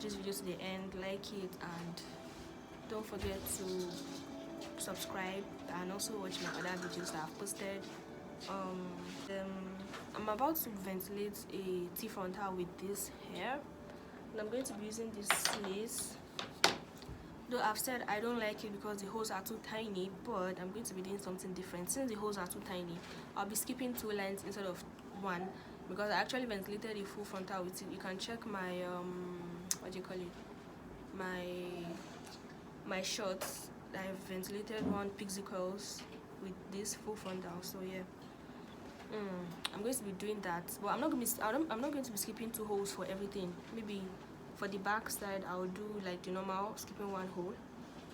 this video to the end, like it, and don't forget to subscribe and also watch my other videos that I've posted. I'm about to ventilate a T-frontal with this hair, and I'm going to be using this lace. Though I've said I don't like it because the holes are too tiny, but I'm going to be doing something different. Since the holes are too tiny, I'll be skipping 2 lines instead of 1, because I actually ventilated a full frontal with it. You can check my what do you call it, my shorts. I've ventilated 1 pixie curls with this full frontal. So yeah, I'm going to be doing that, but I'm not going to be skipping 2 holes for everything. Maybe for the back side I'll do like the normal, skipping 1 hole,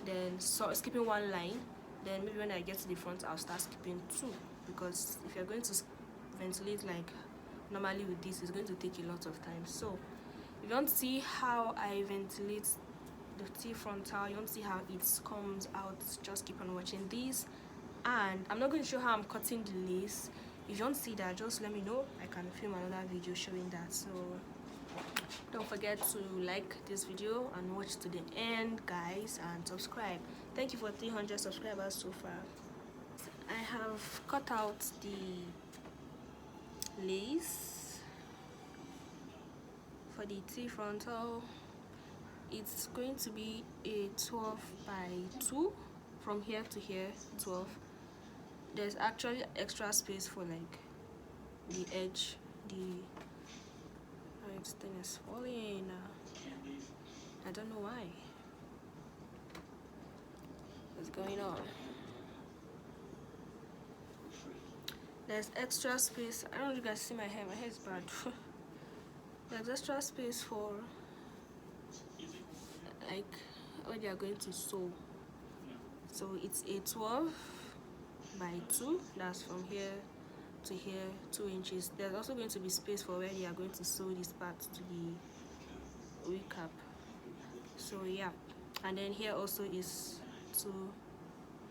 then skipping 1 line, then maybe when I get to the front I'll start skipping 2, because if you're going to ventilate like normally with this, it's going to take a lot of time. So if you want to see how I ventilate the T-frontal, you want to see how it comes out, just keep on watching this. And I'm not going to show how I'm cutting the lace. If you want to see that, just let me know. I can film another video showing that. So don't forget to like this video and watch to the end, guys, and subscribe. Thank you for 300 subscribers so far. I have cut out the lace for the T-frontal. It's going to be a 12 by 2 from here to here, 12. There's actually extra space for like the edge. This thing is falling. I don't know why. What's going on? There's extra space. I don't know if you guys see my hair. My hair is bad. There's extra space for like where they are going to sew. So it's a 12 by 2. That's from here to here, 2 inches. There's also going to be space for where they are going to sew this part to the wig cap. So yeah, and then here also is 2.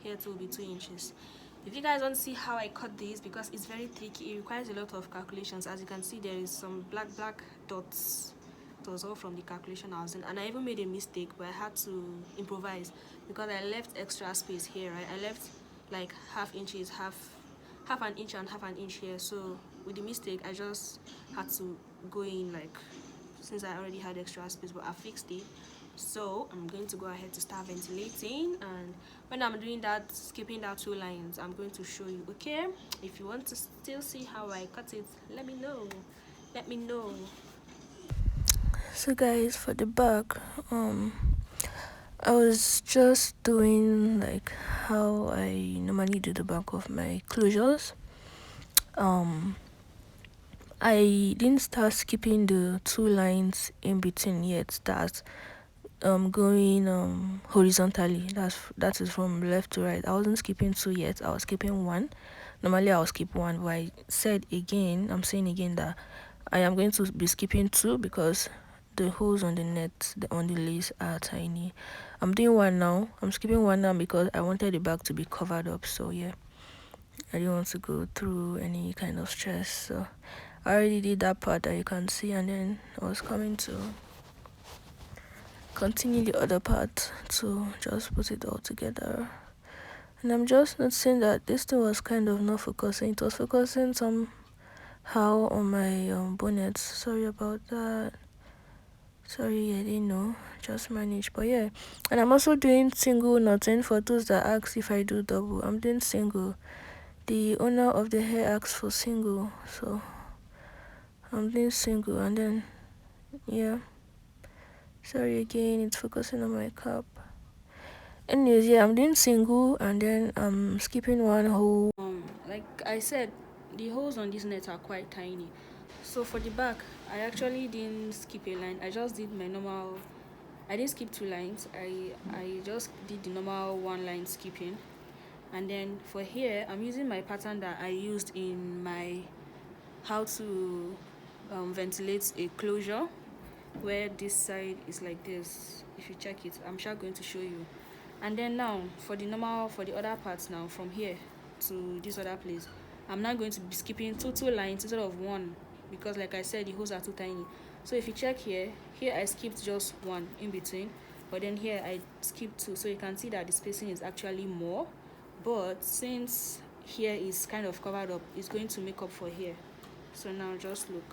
Here too will be 2 inches. If you guys want to see how I cut this, because it's very tricky, it requires a lot of calculations. As you can see, there is some black dots. It was all from the calculation I was in, and I even made a mistake, but I had to improvise because I left extra space here, right? I left like half an inch and half an inch here. So with the mistake, I just had to go in, like, since I already had extra space, but I fixed it. So I'm going to go ahead to start ventilating, and when I'm doing that, skipping that 2 lines, I'm going to show you. Okay, if you want to still see how I cut it, let me know. So guys, for the back, I was just doing like how I normally do the back of my closures. I didn't start skipping the 2 lines in between yet. That's going horizontally. That is from left to right. I wasn't skipping 2 yet. I was skipping 1. Normally I'll skip 1, but I'm saying again that I am going to be skipping 2 because the holes on the net, on the lace, are tiny. I'm doing 1 now. I'm skipping 1 now because I wanted the back to be covered up. So yeah, I didn't want to go through any kind of stress. So I already did that part that you can see, and then I was coming to continue the other part to just put it all together. And I'm just noticing that this thing was kind of not focusing. It was focusing somehow on my bonnet. Sorry about that. Sorry, I didn't know. Just manage. But yeah, and I'm also doing single knotting. For those that ask if I do double, I'm doing single. The owner of the hair asked for single, so I'm doing single. And then yeah, sorry again, it's focusing on my cap. Anyways, yeah, I'm doing single, and then I'm skipping 1 hole. Like I said, the holes on this net are quite tiny. So for the back, I actually didn't skip a line. I just did my normal. I didn't skip 2 lines. I just did the normal 1 line skipping. And then for here, I'm using my pattern that I used in my how to ventilate a closure, where this side is like this. If you check it, I'm sure going to show you. And then now for the other parts, now from here to this other place, I'm not going to be skipping two lines instead of 1, because like I said, the holes are too tiny. So if you check here I skipped just one in between, but then here I skipped two, so you can see that the spacing is actually more, but since here is kind of covered up, it's going to make up for here. So now just look,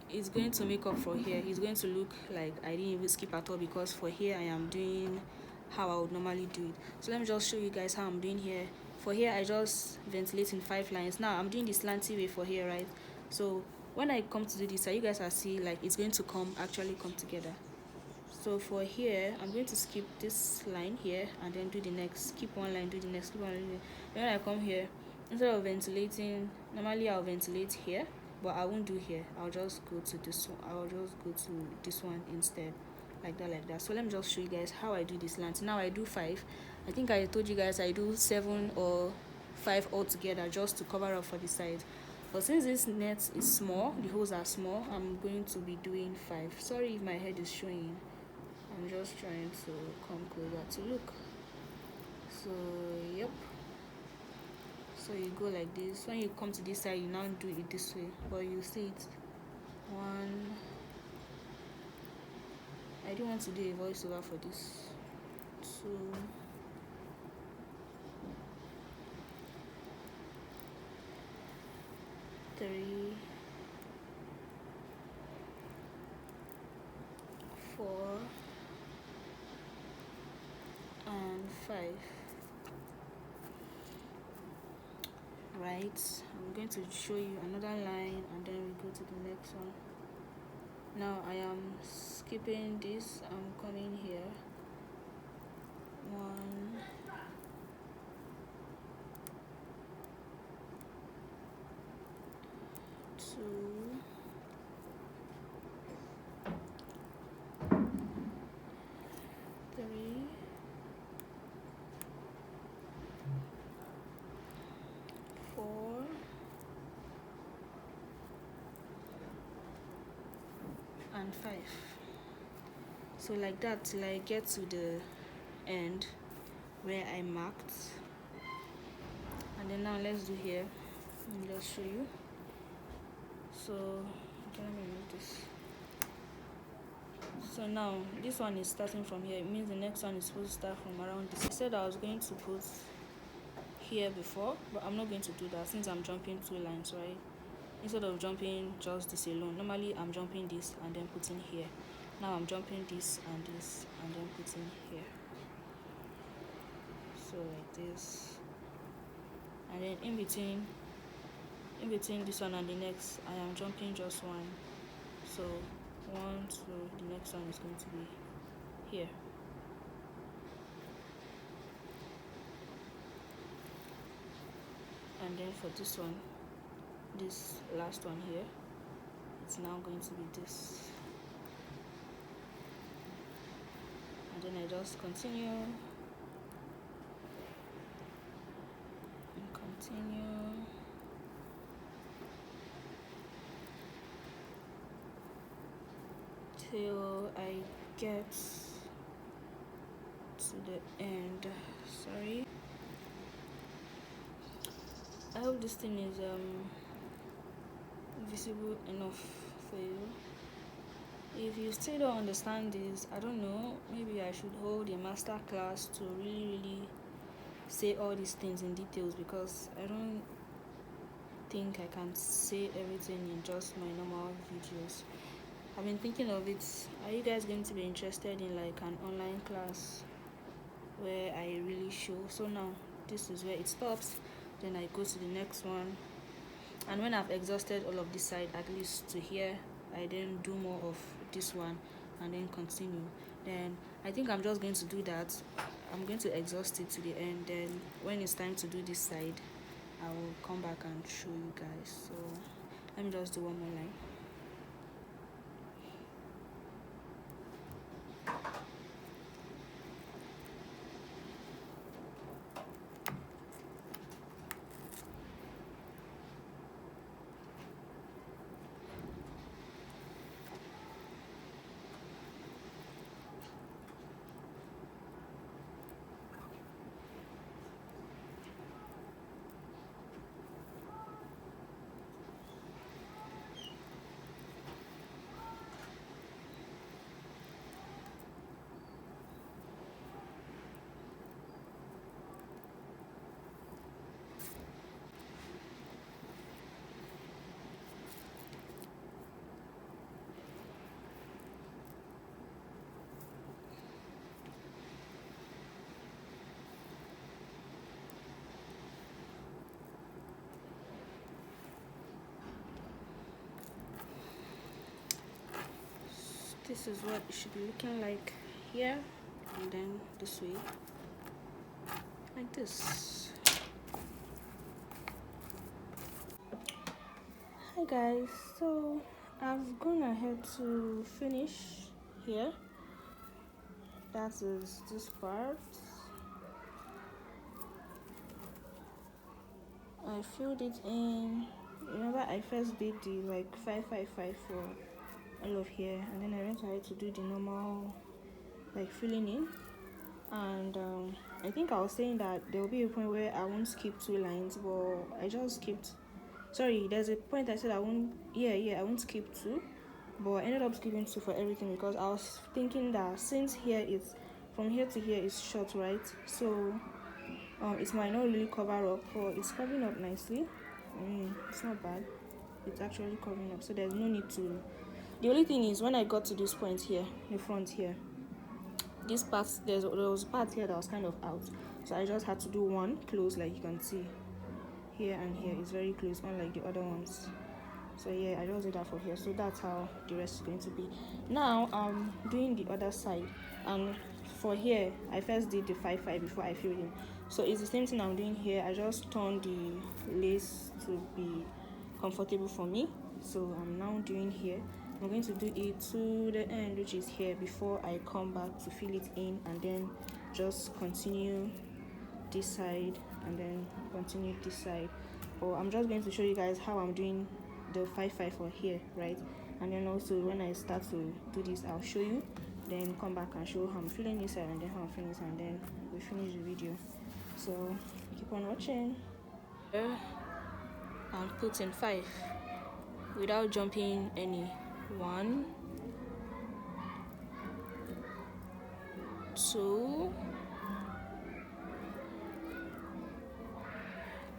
it's going to make up for here. It's going to look like I didn't even skip at all, because for here I am doing how I would normally do it. So let me just show you guys how I'm doing here. For here I just ventilate in 5 lines. Now I'm doing the slanty way for here, right? So when I come to do this, you guys are see like it's going to actually come together. So for here I'm going to skip this line here and then do the next, skip one line, do the next, skip one line. Then when I come here, instead of ventilating, normally I'll ventilate here, but I won't do here. I'll just go to this one. I'll just go to this one instead, like that. So let me just show you guys how I do this slant. Now I do 5. I think I told you guys I do 7 or 5 altogether, just to cover up for the side. But since this net is small, the holes are small, I'm going to be doing 5. Sorry if my head is showing. I'm just trying to come closer to look. So yep, so you go like this. When you come to this side, you now do it this way, but you see it. 1, I didn't want to do a voiceover for this. 2, 3, 4, and 5. Right, I'm going to show you another line and then we go to the next one. Now I am skipping this, I'm coming here. 1, 2, 3, 4, and 5. So like that till I get to the end where I marked. And then now let's do here. Let me just show you. So okay, let me remove this. So now this one is starting from here. It means the next one is supposed to start from around this. I said I was going to put here before, but I'm not going to do that since I'm jumping 2 lines, right? Instead of jumping just this alone, normally I'm jumping this and then putting here. Now I'm jumping this and then putting here. So like this, and then in between this one and the next, I am jumping just 1. So 1, 2, the next one is going to be here. And then for this one, this last one here, it's now going to be this. And then I just continue and continue. Till I get to the end. Sorry. I hope this thing is visible enough for you. If you still don't understand this, I don't know, maybe I should hold a master class to really say all these things in details, because I don't think I can say everything in just my normal videos. I've been thinking of it. Are you guys going to be interested in like an online class where I really show? So now this is where it stops, then I go to the next one, and when I've exhausted all of this side, at least to here, I then do more of this one and then continue. Then I think I'm just going to do that. I'm going to exhaust it to the end, then when it's time to do this side, I will come back and show you guys. So let me just do one more line. this is what it should be looking like here, and then this way, like this. Hi guys, so I've gone ahead to finish here. That is this part. I filled it in. Remember, I first did the like 555 for all of here, and then I went ahead to do the normal like filling in. And I think I was saying that there will be a point where I won't skip 2 lines, but I just skipped. Sorry, there's a point I said I won't. I won't skip 2, but I ended up skipping 2 for everything because I was thinking that since here it's from here to here is short, right? So it might not really cover up, but it's covering up nicely. It's not bad. It's actually covering up, so there's no need to. The only thing is when I got to this point here, the front here, this part there was a part here that was kind of out, so I just had to do one close, like you can see here and here is very close, unlike the other ones. So yeah, I just did that for here, so that's how the rest is going to be. Now I'm doing the other side, and for here I first did the 5-5 before I filled in, so it's the same thing I'm doing here. I just turned the lace to be comfortable for me, so I'm now doing here. I'm going to do it to the end, which is here, before I come back to fill it in, and then just continue this side and then continue this side. But I'm just going to show you guys how I'm doing the 5-5 for here, right? And then also when I start to do this, I'll show you, then come back and show how I'm filling this side and then how I'm filling this, and then we finish the video. So keep on watching. And put in 5 without jumping any. 1, 2,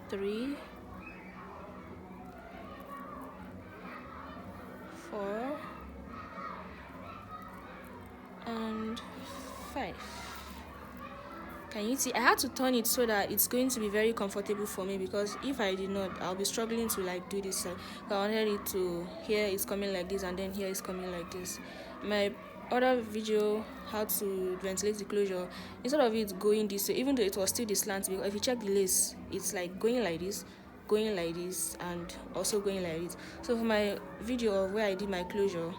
3, 4, and 5. Can you see? I had to turn it so that it's going to be very comfortable for me, because if I did not, I'll be struggling to like do this side. I wanted it to, here it's coming like this, and then here it's coming like this. My other video, how to ventilate the closure, instead of it going this way, even though it was still the slant, because if you check the lace, it's like going like this, and also going like this. So for my video of where I did my closure,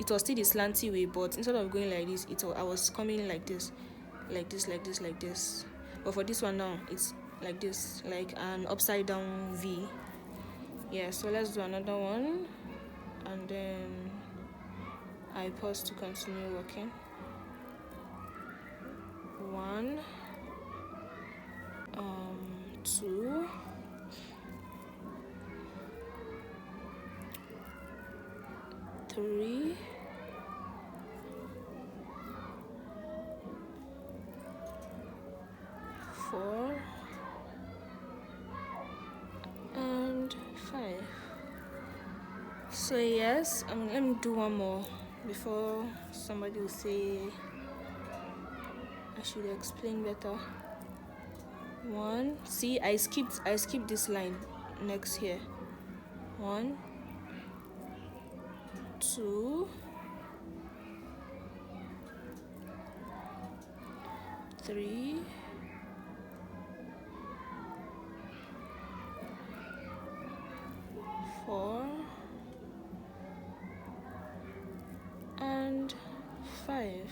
it was still the slanty way, but instead of going like this, I was coming like this, like this, like this, like this. But for this one now, it's like this, like an upside down V. Yeah, so let's do another one, and then I pause to continue working. 1, 2, 3, 4, and 5. So yes, let me do one more before somebody will say I should explain better. 1, see, I skipped this line next here. 1, 2, 3, 4, and 5.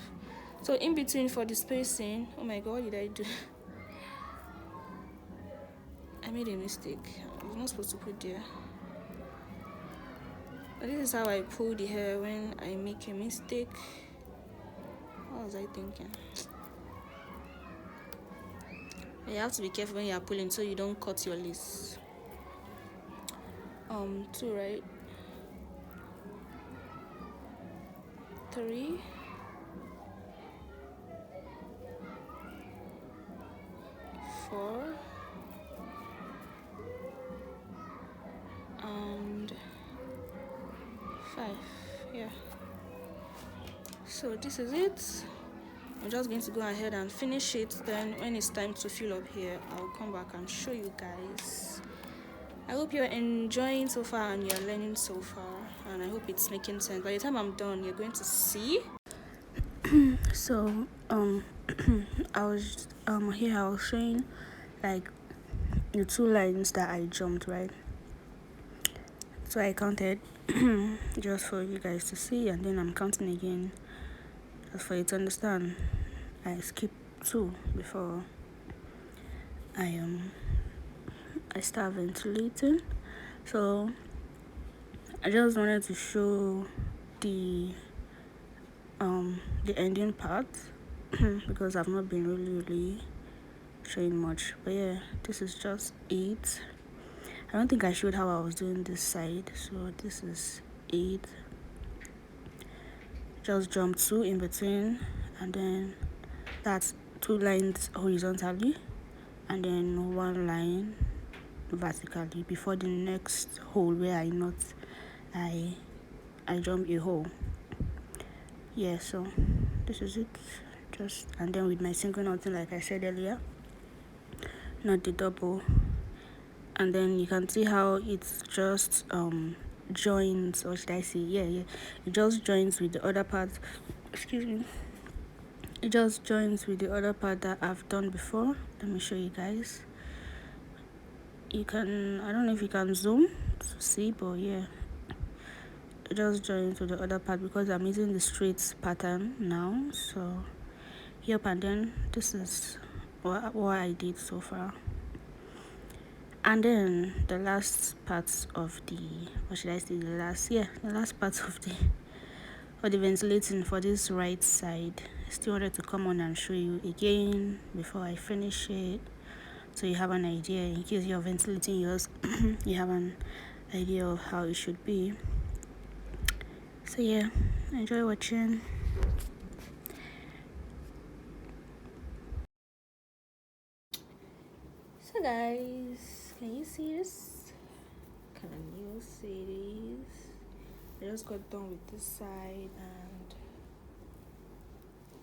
So in between for the spacing, oh my god, what did I do? I made a mistake. I was not supposed to put there. But this is how I pull the hair when I make a mistake. What was I thinking? You have to be careful when you are pulling so you don't cut your lace. 2, right? 3, 4, and 5. Yeah. So this is it. I'm just going to go ahead and finish it. Then when it's time to fill up here, I'll come back and show you guys. I hope you're enjoying so far and you're learning so far. and I hope it's making sense. By the time I'm done, you're going to see. So I was here I was showing like the 2 lines that I jumped, right? So I counted just for you guys to see, and then I'm counting again just for you to understand. I skipped 2 before I start ventilating. So I just wanted to show the ending part because I've not been really showing much. But yeah, this is just it. I don't think I showed how I was doing this side, so this is 8. Just jump 2 in between, and then that's 2 lines horizontally and then 1 line vertically before the next hole where I jump a hole. Yeah, so this is it. Just and then with my single knotting, like I said earlier, not the double. And then you can see how it's just joins, or should I say, it just joins with the other part. Excuse me. It just joins with the other part that I've done before. Let me show you guys. I don't know if you can zoom to see, but yeah, it just joins with the other part because I'm using the straight pattern now. So yep, and then this is what I did so far. And then the last part of the last part of the ventilating for this right side. I still wanted to come on and show you again before I finish it, so you have an idea in case you're ventilating yours. You have an idea of how it should be. So yeah, enjoy watching. So guys, can you see this? Can you see this? I just got done with this side and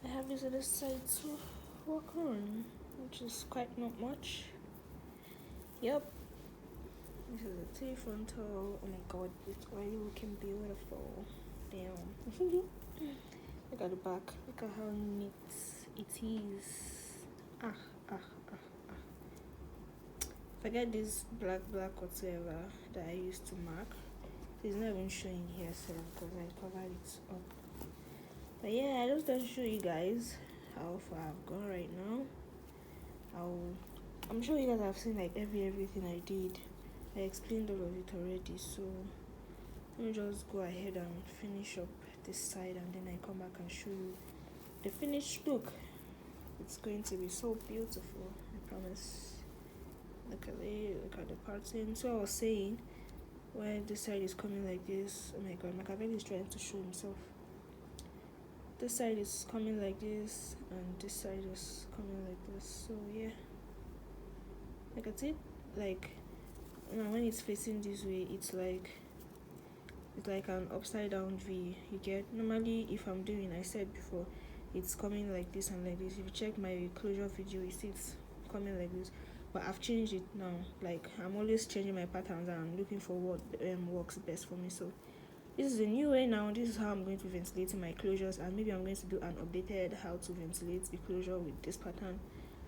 I have this other side to work on, which is quite not much. Yep. This is a T frontal. Oh my god, it's already looking beautiful. Damn. Look at the back. Look at how neat it is. Ah, ah, ah, ah. Forget this black whatsoever that I used to mark. It's not even showing here, so because I covered it up. But yeah, I just want to show you guys how far I've gone right now. I'm sure you guys have seen like everything I did. I explained all of it already, so let me just go ahead and finish up this side, and then I come back and show you the finished look. It's going to be so beautiful, I promise. Look at it, look at the parting. So I was saying, when this side is coming like this, oh my god, Machiavelli is trying to show himself. This side is coming like this, and this side is coming like this. So yeah, look at it. Like now when it's facing this way, it's like an upside down V. You get, normally if I'm doing, I said before, it's coming like this and like this. If you check my closure video, you see it's coming like this, but I've changed it now. Like I'm always changing my patterns and looking for what works best for me. So this is a new way now. This is how I'm going to be ventilating my closures, and maybe I'm going to do an updated how to ventilate the closure with this pattern,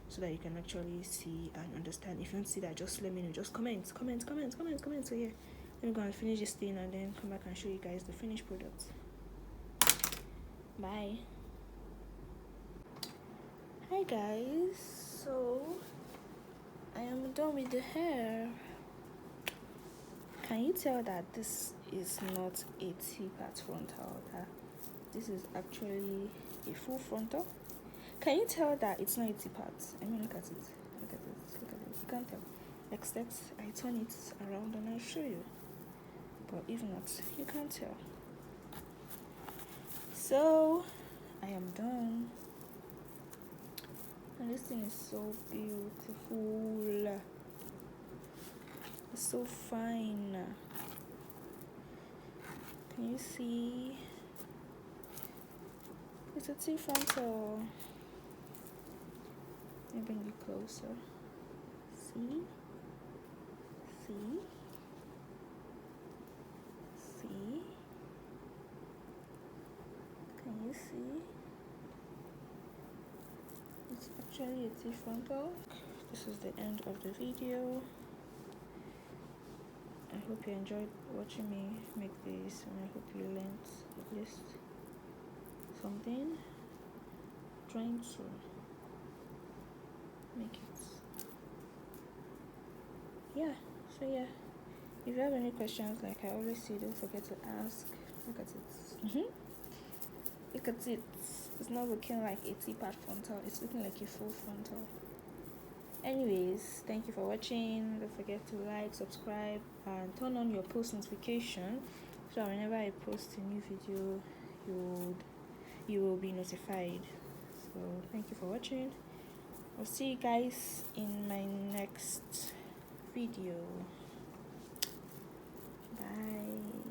so that you can actually see and understand. If you want to see that, just let me know. Just comment. So yeah, let me go and finish this thing and then come back and show you guys the finished product. Bye. Hi guys, so I am done with the hair. Can you tell that this is not a T-part frontal? That this is actually a full frontal? Can you tell that it's not a T-part? I mean, look at it. You can't tell. Except I turn it around and I show you. But if not, you can't tell. So I am done. And this thing is so beautiful. It's so fine. Can you see? It's a T frontal. Let me bring it closer. See? See? you see? It's actually a T frontal. This is the end of the video. I hope you enjoyed watching me make this, and I hope you learned at least something. Trying to make it. Yeah, so yeah, if you have any questions, like I always say, don't forget to ask. Look at it. Look at it. It's not looking like a T-part frontal, it's looking like a full frontal. Anyways, thank you for watching. Don't forget to like, subscribe, and turn on your post notification so whenever I post a new video, you will be notified. So thank you for watching. I'll see you guys in my next video. Bye.